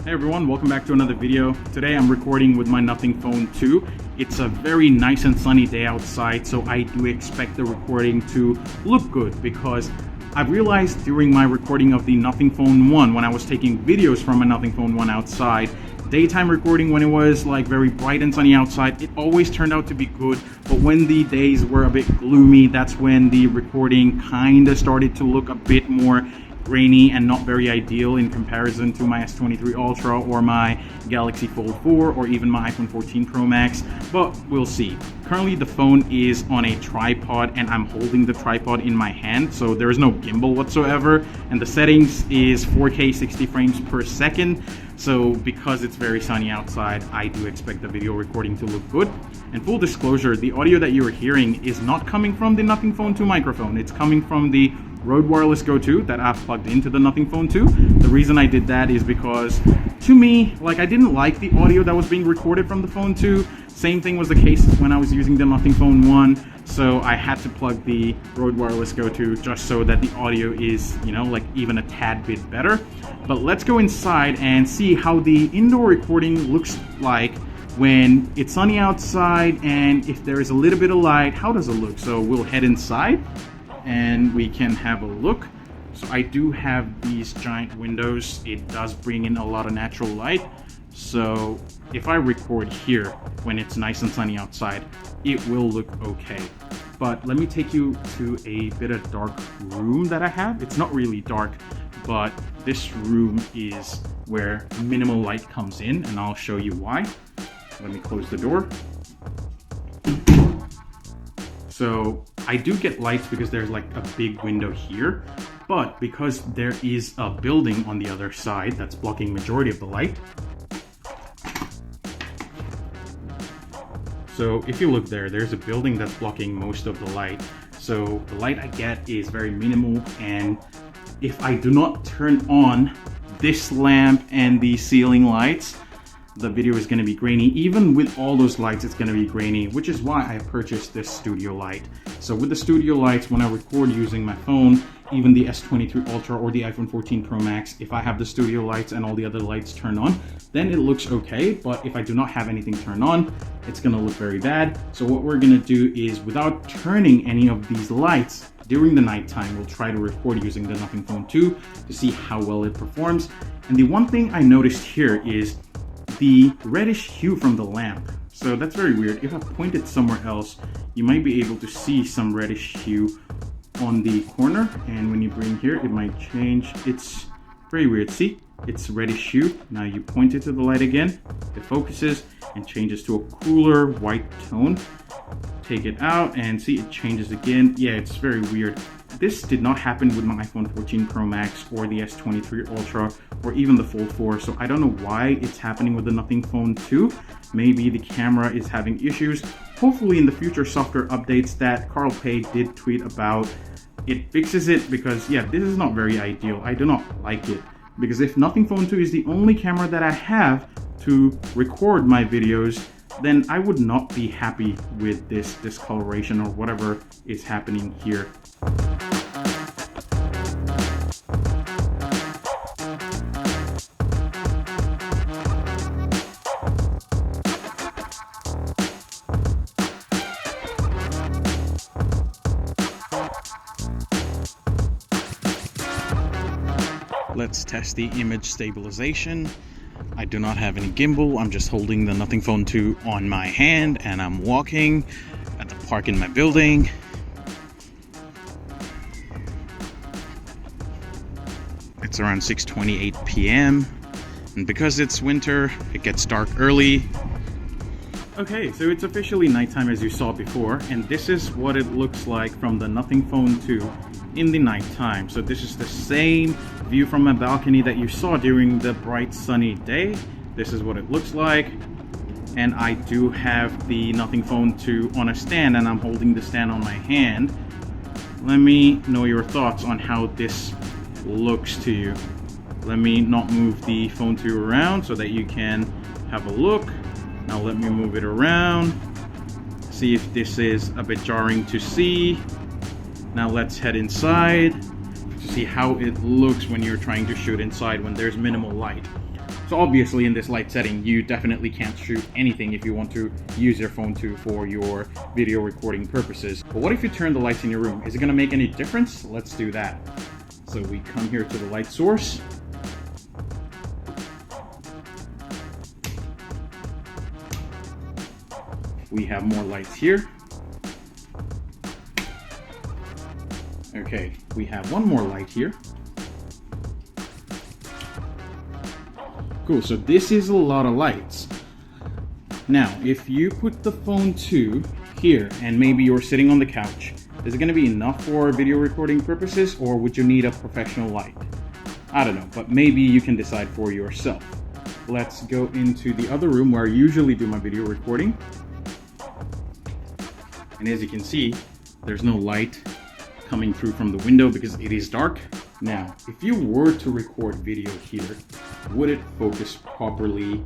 Hey everyone, welcome back to another video. Today I'm recording with my Nothing Phone 2. It's a very nice and sunny day outside, so I do expect the recording to look good because I've realized during my recording of the Nothing Phone 1, when I was taking videos from a Nothing Phone 1 outside, daytime recording when it was like very bright and sunny outside, it always turned out to be good, but when the days were a bit gloomy, that's when the recording kinda started to look a bit more grainy and not very ideal in comparison to my S23 Ultra or my Galaxy Fold 4 or even my iPhone 14 Pro Max, but we'll see. Currently the phone is on a tripod and I'm holding the tripod in my hand, so there is no gimbal whatsoever, and the settings is 4K 60 frames per second. So because it's very sunny outside, I do expect the video recording to look good. And full disclosure, the audio that you are hearing is not coming from the Nothing Phone 2 microphone. It's coming from the Rode Wireless Go 2 that I've plugged into the Nothing Phone 2. The reason I did that is because, to me, I didn't like the audio that was being recorded from the Phone 2. Same thing was the case when I was using the Nothing Phone 1. So I had to plug the Rode Wireless Go 2 just so that the audio is, even a tad bit better. But let's go inside and see how the indoor recording looks like when it's sunny outside, and if there is a little bit of light, how does it look? So we'll head inside and we can have a look. So I do have these giant windows. It does bring in a lot of natural light. So if I record here when it's nice and sunny outside, it will look okay. But let me take you to a bit of dark room that I have. It's not really dark, but this room is where minimal light comes in, and I'll show you why. Let me close the door. So I do get lights because there's a big window here, but because there is a building on the other side that's blocking majority of the light. So if you look there's a building that's blocking most of the light. So the light I get is very minimal, and if I do not turn on this lamp and the ceiling lights, the video is going to be grainy. Even with all those lights, it's going to be grainy, which is why I purchased this studio light. So with the studio lights, when I record using my phone, even the S23 Ultra or the iPhone 14 Pro Max, if I have the studio lights and all the other lights turned on, then it looks okay. But if I do not have anything turned on, it's going to look very bad. So what we're going to do is, without turning any of these lights during the nighttime, we'll try to record using the Nothing Phone 2 to see how well it performs. And the one thing I noticed here is the reddish hue from the lamp. So that's very weird. If I point it somewhere else, you might be able to see some reddish hue on the corner, and when you bring here, it might change. It's very weird. See, it's reddish hue. Now you point it to the light again, it focuses and changes to a cooler white tone. Take it out and see, it changes again. Yeah, it's very weird. This did not happen with my iPhone 14 Pro Max or the S23 Ultra or even the Fold 4, so I don't know why it's happening with the Nothing Phone 2. Maybe the camera is having issues. Hopefully in the future software updates that Carl Pei did tweet about, it fixes it, because yeah, this is not very ideal. I do not like it, because if Nothing Phone 2 is the only camera that I have to record my videos, then I would not be happy with this discoloration or whatever is happening here. Let's test the image stabilization. I do not have any gimbal. I'm just holding the Nothing Phone 2 on my hand and I'm walking at the park in my building. It's around 6:28 p.m. and because it's winter, it gets dark early. Okay, so it's officially nighttime as you saw before, and this is what it looks like from the Nothing Phone 2 in the nighttime. So this is the same view from my balcony that you saw during the bright sunny day. This is what it looks like, and I do have the Nothing Phone 2 on a stand, and I'm holding the stand on my hand. Let me know your thoughts on how this looks to you. Let me not move the Phone 2 around so that you can have a look. Now let me move it around, see if this is a bit jarring to see. Now let's head inside to see how it looks when you're trying to shoot inside when there's minimal light. So obviously in this light setting, you definitely can't shoot anything if you want to use your phone 2 for your video recording purposes. But what if you turn the lights in your room? Is it gonna make any difference? Let's do that. So we come here to the light source. We have more lights here. Okay, we have one more light here. Cool, so this is a lot of lights. Now, if you put the phone 2 here and maybe you're sitting on the couch, is it going to be enough for video recording purposes, or would you need a professional light? I don't know, but maybe you can decide for yourself. Let's go into the other room where I usually do my video recording. And as you can see, there's no light coming through from the window because it is dark. Now, if you were to record video here, would it focus properly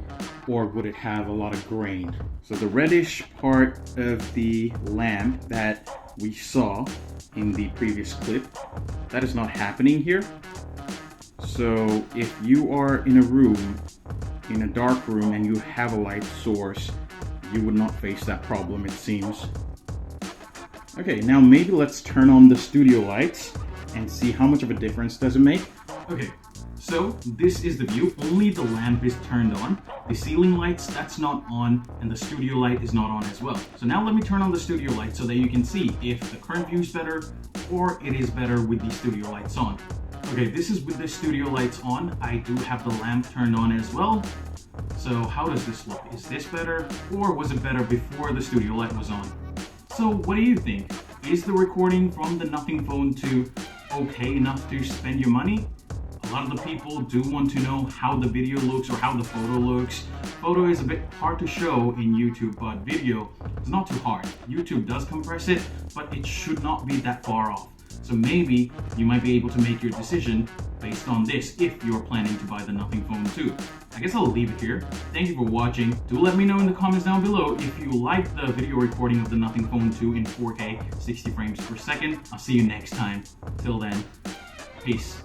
or would it have a lot of grain? So the reddish part of the lamp that we saw in the previous clip, that is not happening here. So if you are in a room, in a dark room, and you have a light source, you would not face that problem, it seems. Okay, now maybe let's turn on the studio lights and see how much of a difference does it make. Okay, so this is the view. Only the lamp is turned on. The ceiling lights, that's not on, and the studio light is not on as well. So now let me turn on the studio light so that you can see if the current view is better or it is better with the studio lights on. Okay, this is with the studio lights on. I do have the lamp turned on as well. So how does this look? Is this better, or was it better before the studio light was on? So what do you think? Is the recording from the Nothing Phone 2 okay enough to spend your money? A lot of the people do want to know how the video looks or how the photo looks. Photo is a bit hard to show in YouTube, but video is not too hard. YouTube does compress it, but it should not be that far off. So maybe you might be able to make your decision based on this if you're planning to buy the Nothing Phone 2. I guess I'll leave it here. Thank you for watching. Do let me know in the comments down below if you like the video recording of the Nothing Phone 2 in 4K 60 frames per second. I'll see you next time. Till then, peace.